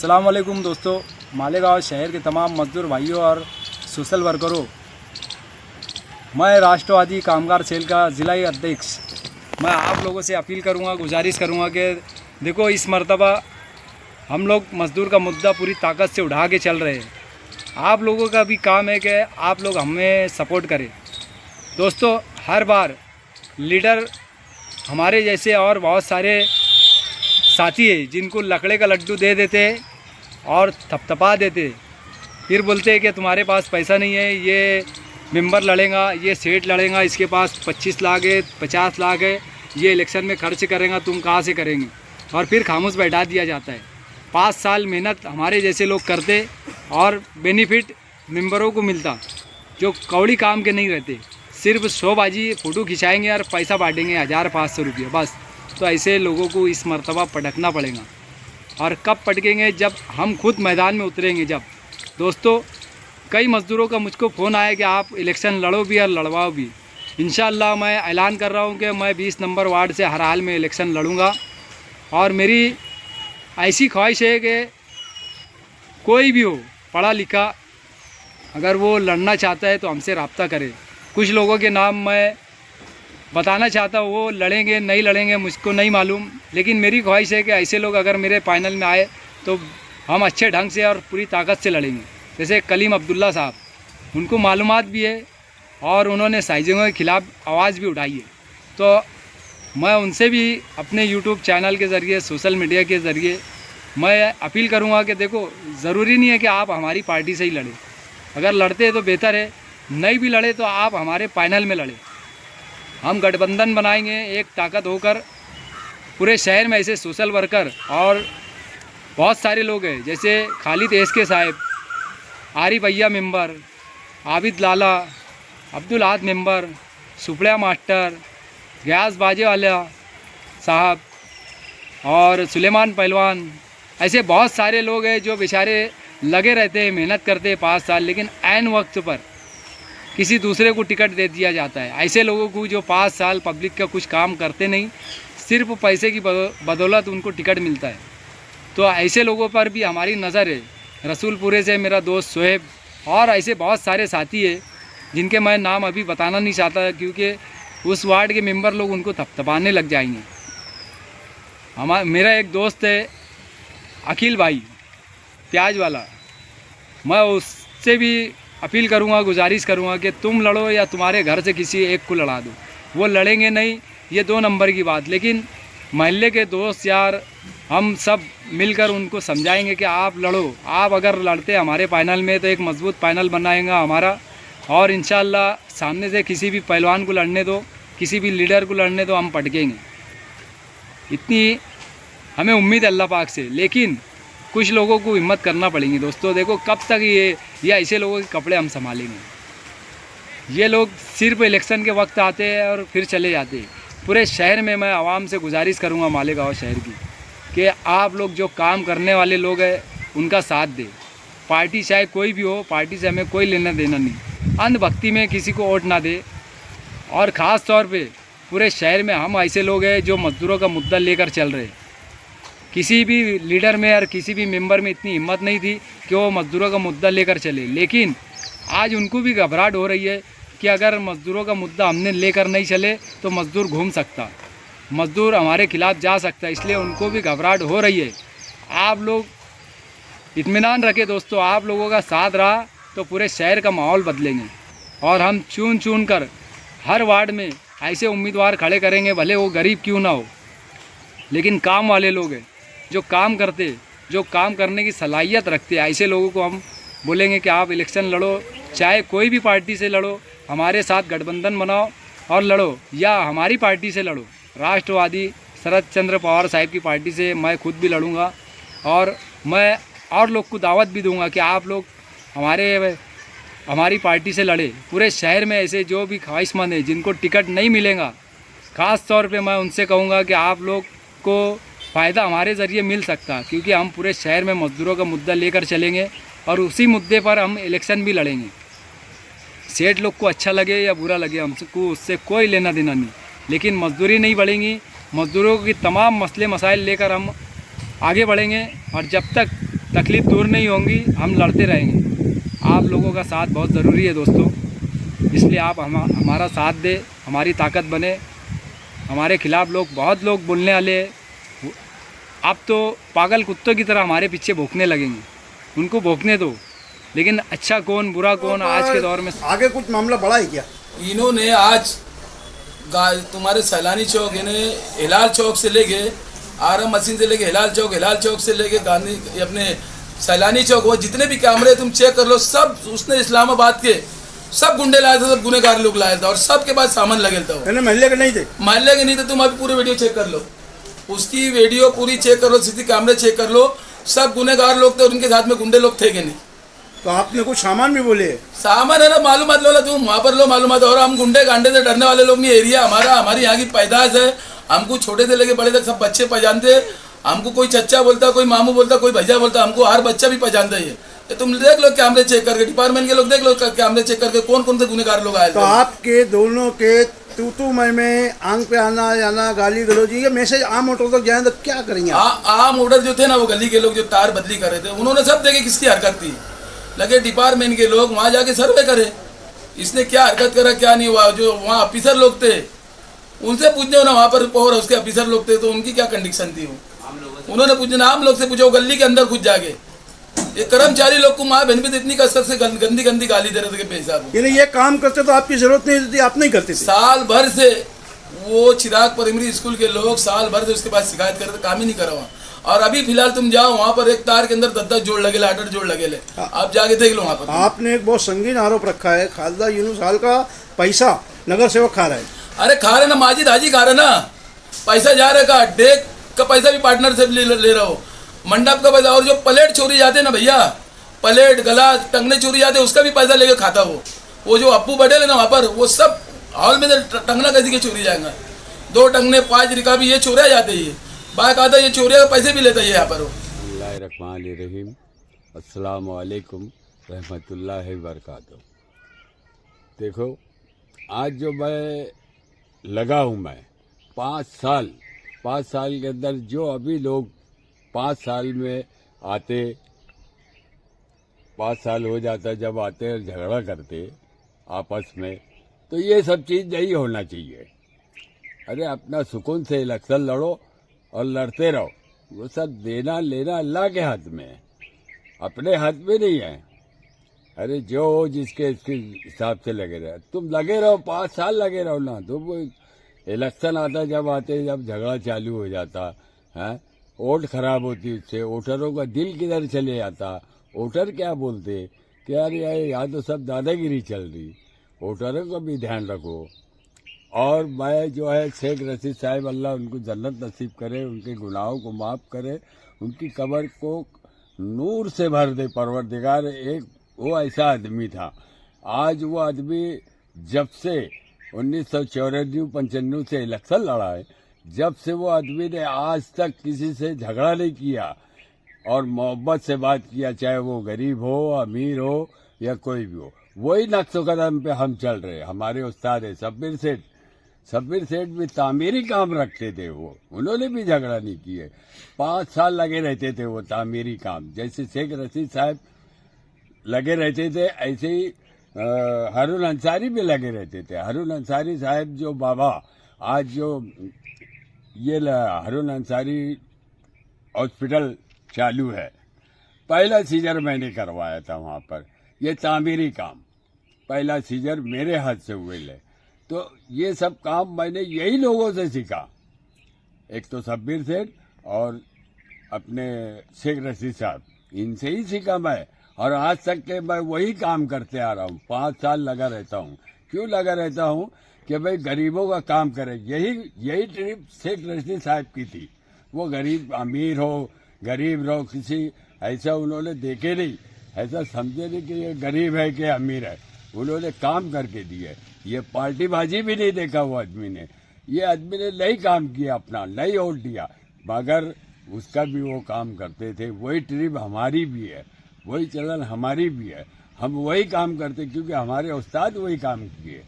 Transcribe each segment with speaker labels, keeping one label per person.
Speaker 1: अस्सलाम वालेकुम दोस्तों, मालेगांव शहर के तमाम मजदूर भाइयों और सोशल वर्करों, मैं राष्ट्रवादी कामगार सेल का ज़िला अध्यक्ष मैं आप लोगों से अपील करूंगा, गुजारिश करूंगा कि देखो इस मर्तबा हम लोग मज़दूर का मुद्दा पूरी ताकत से उठा के चल रहे हैं। आप लोगों का भी काम है कि आप लोग हमें सपोर्ट करें। दोस्तों, हर बार लीडर हमारे जैसे और बहुत सारे साथी है जिनको लकड़े का लड्डू दे देते और थपथपा देते, फिर बोलते हैं कि तुम्हारे पास पैसा नहीं है, ये मेंबर लड़ेगा, ये सेठ लड़ेगा, इसके पास 25 लाख है, 50 लाख है, ये इलेक्शन में खर्च करेगा, तुम कहाँ से करेंगे, और फिर खामोश बैठा दिया जाता है। 5 साल मेहनत हमारे जैसे लोग करते और बेनिफिट मेंबरों को मिलता जो कौड़ी काम के नहीं रहते, सिर्फ शोबाजी फ़ोटो खिंचाएंगे और पैसा बांटेंगे 1000-500 रुपये बस। तो ऐसे लोगों को इस मर्तबा पटकना पड़ेगा। और कब पटकेंगे? जब हम खुद मैदान में उतरेंगे। जब दोस्तों, कई मज़दूरों का मुझको फ़ोन आया कि आप इलेक्शन लड़ो भी और लड़वाओ भी। इंशाअल्लाह मैं ऐलान कर रहा हूं कि मैं 20 नंबर वार्ड से हर हाल में इलेक्शन लड़ूंगा। और मेरी ऐसी ख्वाहिश है कि कोई भी हो पढ़ा लिखा, अगर वो लड़ना चाहता है तो हमसे रब्ता करे। कुछ लोगों के नाम मैं बताना चाहता हूँ, वो लड़ेंगे नहीं लड़ेंगे मुझको नहीं मालूम, लेकिन मेरी ख्वाहिश है कि ऐसे लोग अगर मेरे पैनल में आए तो हम अच्छे ढंग से और पूरी ताकत से लड़ेंगे। जैसे कलीम अब्दुल्ला साहब, उनको मालूमात भी है और उन्होंने साइजिंगों के ख़िलाफ़ आवाज़ भी उठाई है। तो मैं उनसे भी अपने यूट्यूब चैनल के ज़रिए, सोशल मीडिया के ज़रिए मैं अपील करूँगा कि देखो, ज़रूरी नहीं है कि आप हमारी पार्टी से ही लड़ें, अगर लड़ते हैं तो बेहतर है, नहीं भी लड़े तो आप हमारे पैनल में लड़ें। हम गठबंधन बनाएंगे एक ताकत होकर। पूरे शहर में ऐसे सोशल वर्कर और बहुत सारे लोग हैं, जैसे खालिद एसके साहब, आरिफ भैया मेंबर, आबिद लाला, अब्दुल आद मेंबर, सुपड़िया मास्टर, गयास बाजे वाला साहब और सुलेमान पहलवान, ऐसे बहुत सारे लोग हैं जो बेचारे लगे रहते हैं, मेहनत करते हैं 5 साल, लेकिन ऐन वक्त पर किसी दूसरे को टिकट दे दिया जाता है। ऐसे लोगों को जो 5 साल पब्लिक का कुछ काम करते नहीं, सिर्फ पैसे की बदौलत उनको टिकट मिलता है। तो ऐसे लोगों पर भी हमारी नज़र है। रसूलपुरे से मेरा दोस्त सोहेब और ऐसे बहुत सारे साथी हैं जिनके मैं नाम अभी बताना नहीं चाहता, क्योंकि उस वार्ड के मेंबर लोग उनको थपथपाने लग जाएंगे। मेरा एक दोस्त है अखिल भाई प्याज वाला, मैं उससे भी अपील करूंगा, गुजारिश करूंगा कि तुम लड़ो या तुम्हारे घर से किसी एक को लड़ा दो। वो लड़ेंगे नहीं, ये 2 नंबर की बात, लेकिन महल्ले के दोस्त यार हम सब मिलकर उनको समझाएंगे कि आप लड़ो। आप अगर लड़ते हमारे पैनल में तो एक मजबूत पैनल बनाएगा हमारा, और इंशाअल्लाह सामने से किसी भी पहलवान को लड़ने दो, किसी भी लीडर को लड़ने दो, हम पटकेंगे। इतनी हमें उम्मीद है अल्लाह पाक से, लेकिन कुछ लोगों को हिम्मत करना पड़ेगी। दोस्तों देखो, कब तक ये ऐसे लोगों के कपड़े हम संभालेंगे? ये लोग सिर्फ इलेक्शन के वक्त आते हैं और फिर चले जाते हैं। पूरे शहर में मैं आवाम से गुजारिश करूंगा, मालेगांव शहर की, कि आप लोग जो काम करने वाले लोग हैं उनका साथ दें। पार्टी चाहे कोई भी हो, पार्टी से हमें कोई लेना देना नहीं। अंधभक्ति में किसी को वोट ना दे। और ख़ास तौर पे पूरे शहर में हम ऐसे लोग हैं जो मज़दूरों का मुद्दा लेकर चल रहे हैं। किसी भी लीडर में और किसी भी मेंबर में इतनी हिम्मत नहीं थी कि वो मज़दूरों का मुद्दा लेकर चले, लेकिन आज उनको भी घबराहट हो रही है कि अगर मज़दूरों का मुद्दा हमने लेकर नहीं चले तो मज़दूर घूम सकता, मज़दूर हमारे खिलाफ़ जा सकता है, इसलिए उनको भी घबराहट हो रही है। आप लोग इत्मीनान रखें दोस्तों, आप लोगों का साथ रहा तो पूरे शहर का माहौल बदलेंगे। और हम चुन कर हर वार्ड में ऐसे उम्मीदवार खड़े करेंगे, भले वो गरीब क्यों ना हो, लेकिन काम वाले लोग हैं, जो काम करते, जो काम करने की सलाहियत रखते हैं, ऐसे लोगों को हम बोलेंगे कि आप इलेक्शन लड़ो, चाहे कोई भी पार्टी से लड़ो, हमारे साथ गठबंधन बनाओ और लड़ो, या हमारी पार्टी से लड़ो, राष्ट्रवादी शरद चंद्र पवार साहब की पार्टी से मैं खुद भी लड़ूंगा। और मैं और लोग को दावत भी दूंगा कि आप लोग हमारी पार्टी से लड़े। पूरे शहर में ऐसे जो भी ख्वाहिशमंद है जिनको टिकट नहीं मिलेगा, ख़ास तौर पे मैं उनसे कहूँगा कि आप लोग को फ़ायदा हमारे ज़रिए मिल सकता, क्योंकि हम पूरे शहर में मज़दूरों का मुद्दा लेकर चलेंगे और उसी मुद्दे पर हम इलेक्शन भी लड़ेंगे। सेठ लोग को अच्छा लगे या बुरा लगे, हमको उससे कोई लेना देना नहीं, लेकिन मजदूरी नहीं बढ़ेंगी। मज़दूरों की तमाम मसले मसाइल लेकर हम आगे बढ़ेंगे। और जब तक तकलीफ़ दूर नहीं होंगी, हम लड़ते रहेंगे। आप लोगों का साथ बहुत ज़रूरी है दोस्तों, इसलिए आप हमारा साथ दे, हमारी ताकत बने। हमारे खिलाफ़ बहुत लोग बोलने वाले हैं, अब तो पागल कुत्तों की तरह हमारे पीछे भौंकने लगेंगे। उनको भौंकने दो, लेकिन अच्छा कौन बुरा कौन आज के दौर में।
Speaker 2: आगे कुछ मामला बड़ा है क्या?
Speaker 3: इन्होंने आज तुम्हारे सैलानी चौक इन्हें हिलाल चौक से लेके आराम मशीन से लेके हिलाल चौक से लेके गांधी अपने सैलानी चौक, वो जितने भी कैमरे तुम चेक कर लो, सब उसने इस्लामाबाद के सब गुंडे लाए थे, सब गुनेगार लोग लाए थे और सबके पास सामान लगे था।
Speaker 2: महल्ले के नहीं थे?
Speaker 3: महल्ले के नहीं थे। तुम अभी पूरी वीडियो चेक कर लो, उसकी वीडियो पूरी चेक कर लो, सीसी कैमरे चेक कर लो, सब गुनेगार लोग थे और उनके साथ में गुंडे लोग थे कि नहीं।
Speaker 2: तो आपने कुछ सामान भी बोले?
Speaker 3: सामान है ना, मालूमात लो तुम वहाँ पर लो मालूमात। और हम गुंडे गांडे से डरने वाले लोग नहीं, एरिया हमारा, हमारी यहाँ की पैदाश है। हमको छोटे से लेके बड़े तक सब बच्चे पहचानते। हमको कोई चच्चा बोलता, कोई मामू बोलता, कोई भैया बोलता, हमको हर बच्चा भी पहचानता है। ये तुम देख लो कैमरे चेक करके, डिपार्टमेंट के लोग देख लो कैमरे चेक करके कौन कौन से गुनेगार लोग आए।
Speaker 2: तो आपके दोनों के तू मैं आंख पे आना जाना, गाली गलौजी, ये मैसेज आम ऑर्डर तक जाए तो क्या करेंगे?
Speaker 3: आम ऑर्डर जो थे ना, वो गली के लोग जो तार बदली कर रहे थे, उन्होंने सब देखे किसकी हरकत थी। लगे डिपार्टमेंट के लोग वहाँ जाके सर्वे करे, इसने क्या हरकत करा क्या नहीं हुआ। जो वहाँ ऑफिसर लोग थे उनसे पूछने ना, वहाँ पर और उसके ऑफिसर लोग थे तो उनकी क्या कंडीशन थी, वो उन्होंने पूछना, आम लोग से पूछो, गली के अंदर घुस जाके। ये कर्मचारी लोग को माँ बहन भी इतनी कसरत से गंदी गंदी गाली दे रहे थे बेहिसाब।
Speaker 2: ये काम करते तो आपकी जरूरत नहीं थी, आप नहीं करते थे।
Speaker 3: साल भर से वो चिराग प्राइमरी स्कूल के लोग साल भर से उसके पास शिकायत करते, काम ही नहीं करा वहाँ। और अभी फिलहाल तुम जाओ वहाँ पर एक तार के अंदर 10-10 जोड़ लगे, 8-8 जोड़ लगे, आप जाके देख लो वहाँ पर।
Speaker 2: आपने एक बहुत संगीन आरोप रखा है, खालदा यूनुस हाल का पैसा नगर सेवक खा रहा है।
Speaker 3: अरे खा रहे ना, माजिद हाजी खा रहे ना, पैसा जा रहा का डेक का पैसा भी पार्टनर से ले रहा हो, मंडप का पैसा, और जो प्लेट चोरी जाते ना भैया, प्लेट गलास टंगने चोरी जाते, उसका भी पैसा लेके खाता वो जो अप्पू बैठे ना वहाँ पर, वो सब हॉल में टंगना कैसे के चोरी जाएगा। 2 टंगने 5 रिकाबी ये चोरिया जाते ही बाइक आता, ये चोरिया का पैसे भी लेता है यहाँ पर।
Speaker 4: बिस्मिल्लाहिर्रहमानिर्रहीम, अस्सलाम वालेकुम रहमतुल्लाहि बरकातहू। देखो आज जो मैं लगा हूँ, मैं 5 साल के अंदर जो अभी लोग 5 साल में आते, 5 साल हो जाता जब आते और झगड़ा करते आपस में, तो ये सब चीज़ नहीं होना चाहिए। अरे अपना सुकून से इलेक्शन लड़ो और लड़ते रहो, वो सब देना लेना अल्लाह के हाथ में है, अपने हाथ में नहीं है। अरे जो जिसके इसके हिसाब से लगे रहे, तुम लगे रहो, 5 साल लगे रहो ना। तो वो इलेक्शन आता जब झगड़ा चालू हो जाता है, वोट खराब होती, उससे वोटरों का दिल किधर चले जाता। वोटर क्या बोलते कि यार यहाँ तो सब दादागिरी चल रही, वोटरों का भी ध्यान रखो। और मैं जो है शेख रशीद साहब, अल्लाह उनको जन्नत नसीब करे, उनके गुनाहों को माफ़ करे, उनकी कब्र को नूर से भर दे परवरदिगार। एक वो ऐसा आदमी था, आज वो आदमी जब से 1994-95 से इलेक्शन लड़ा है, जब से वो आदमी ने आज तक किसी से झगड़ा नहीं किया और मोहब्बत से बात किया, चाहे वो गरीब हो, अमीर हो या कोई भी हो। वही नक्शो कदम पे हम चल रहे। हमारे उस्ताद है शब्बीर सेठ भी तामीरी काम रखते थे, वो उन्होंने भी झगड़ा नहीं किए। 5 साल लगे रहते थे वो तामीरी काम, जैसे शेख रशीद साहब लगे रहते थे, ऐसे ही हारून अंसारी भी लगे रहते थे। हारून अंसारी साहब जो बाबा, आज जो ये हारून अंसारी हॉस्पिटल चालू है, पहला सीजर मैंने करवाया था वहाँ पर। ये तामीरी काम पहला सीजर मेरे हाथ से हुए ले। तो ये सब काम मैंने यही लोगों से सीखा, एक तो शब्बीर सेठ और अपने शेख रशीद साहब, इनसे ही सीखा मैं। और आज तक के मैं वही काम करते आ रहा हूँ, 5 साल लगा रहता हूँ। क्यों लगा रहता हूँ कि भाई गरीबों का काम करे। यही ट्रिप शेख रशीद साहब की थी। वो गरीब अमीर हो गरीब रहो, किसी ऐसा उन्होंने देखे नहीं, ऐसा समझे नहीं कि ये गरीब है कि अमीर है। उन्होंने काम करके दिए। ये पार्टीबाजी भी नहीं देखा वो आदमी ने। ये आदमी ने नहीं काम किया, अपना नहीं वोट दिया, मगर उसका भी वो काम करते थे। वही ट्रिप हमारी भी है, वही चलन हमारी भी है। हम वही काम करते क्योंकि हमारे उस्ताद वही काम किए।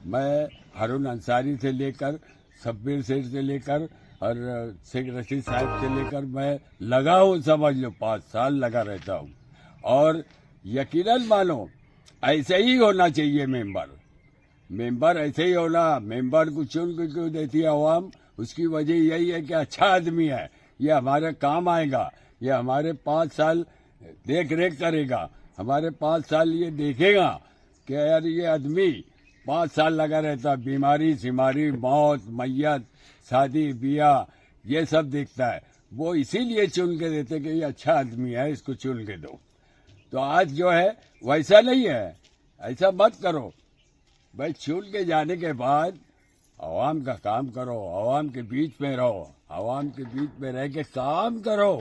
Speaker 4: मैं हारून अंसारी से लेकर शब्बीर सेठ से लेकर और शेख रशीद साहब से लेकर मैं लगा हूँ, समझ लो 5 साल लगा रहता हूँ। और यकीनन मानो ऐसे ही होना चाहिए मेंबर ऐसे ही होना। मेंबर को चुन के क्यों देती है अवाम? उसकी वजह यही है कि अच्छा आदमी है, ये हमारे काम आएगा, ये हमारे 5 साल देख रेख करेगा, हमारे 5 साल ये देखेगा कि यार ये आदमी 5 साल लगा रहता, बीमारी सिमारी, मौत, मैयत, शादी ब्याह, ये सब देखता है। वो इसीलिए चुन के देते कि ये अच्छा आदमी है, इसको चुन के दो। तो आज जो है वैसा नहीं है, ऐसा मत करो भाई। चुन के जाने के बाद आवाम का काम करो, आवाम के बीच में रहो, आवाम के बीच में रह के काम करो।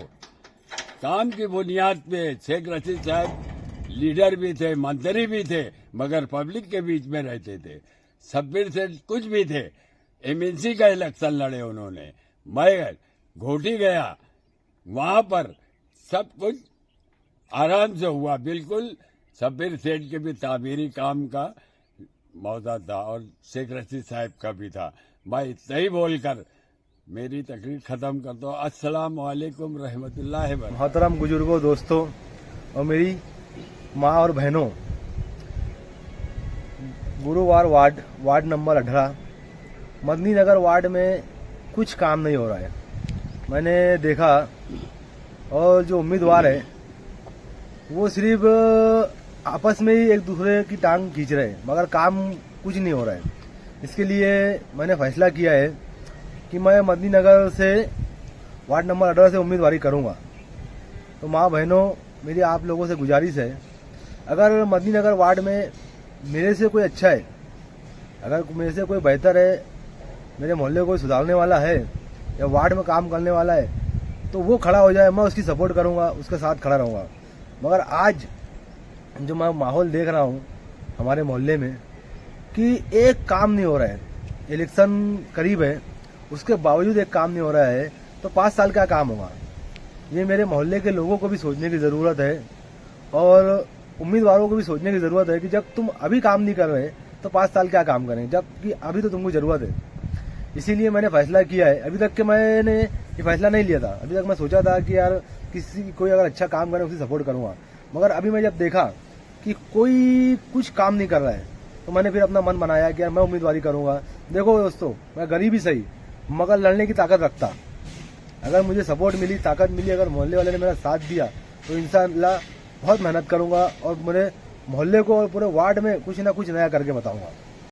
Speaker 4: काम की बुनियाद पे शेख रशीद साहब लीडर भी थे, मंत्री भी थे, मगर पब्लिक के बीच में रहते थे। शब्बीर से कुछ भी थे। एमएनसी का इलेक्शन लड़े उन्होंने, मैं घोटी गया, वहां पर सब कुछ आराम से हुआ बिल्कुल। शब्बीर सेठ के भी तामीरी काम का मौका था और शेख रशीद साहब का भी था। मैं इतना ही बोलकर मेरी तकरीर खत्म करता हूँ। अस्सलाम वालेकुम रहमतुल्लाहि व बरकातहू।
Speaker 5: मोहतरम बुजुर्गों, दोस्तों और मेरी माँ और बहनों, गुरुवार वार्ड नंबर 18 मदनी नगर वार्ड में कुछ काम नहीं हो रहा है। मैंने देखा और जो उम्मीदवार है वो सिर्फ आपस में ही एक दूसरे की टांग खींच रहे हैं, मगर काम कुछ नहीं हो रहा है। इसके लिए मैंने फैसला किया है कि मैं मदनी नगर से वार्ड नंबर 18 से उम्मीदवारी करूंगा। तो माँ बहनों, मेरी आप लोगों से गुजारिश है, अगर मदनी नगर वार्ड में मेरे से कोई अच्छा है, अगर मेरे से कोई बेहतर है, मेरे मोहल्ले को कोई सुधारने वाला है या वार्ड में काम करने वाला है, तो वो खड़ा हो जाए, मैं उसकी सपोर्ट करूंगा, उसके साथ खड़ा रहूंगा। मगर आज जो मैं माहौल देख रहा हूँ हमारे मोहल्ले में कि एक काम नहीं हो रहा है, इलेक्शन करीब है, उसके बावजूद एक काम नहीं हो रहा है, तो 5 साल का काम होगा? ये मेरे मोहल्ले के लोगों को भी सोचने की ज़रूरत है और उम्मीदवारों को भी सोचने की ज़रूरत है कि जब तुम अभी काम नहीं कर रहे तो 5 साल क्या काम करें, जबकि अभी तो तुमको ज़रूरत है। इसीलिए मैंने फैसला किया है। अभी तक के मैंने ये फैसला नहीं लिया था। अभी तक मैं सोचा था कि यार कोई अगर अच्छा काम करे उसे सपोर्ट करूँगा, मगर अभी मैं जब देखा कि कोई कुछ काम नहीं कर रहा है तो मैंने फिर अपना मन बनाया कि यार मैं उम्मीदवारी करूँगा। देखो दोस्तों, मैं गरीब ही सही मगर लड़ने की ताकत रखता। अगर मुझे सपोर्ट मिली, ताकत मिली, अगर मोहल्ले वाले ने मेरा साथ दिया तो इंशाअल्लाह बहुत मेहनत करूँगा और मेरे मोहल्ले को और पूरे वार्ड में कुछ ना कुछ नया करके बताऊँगा।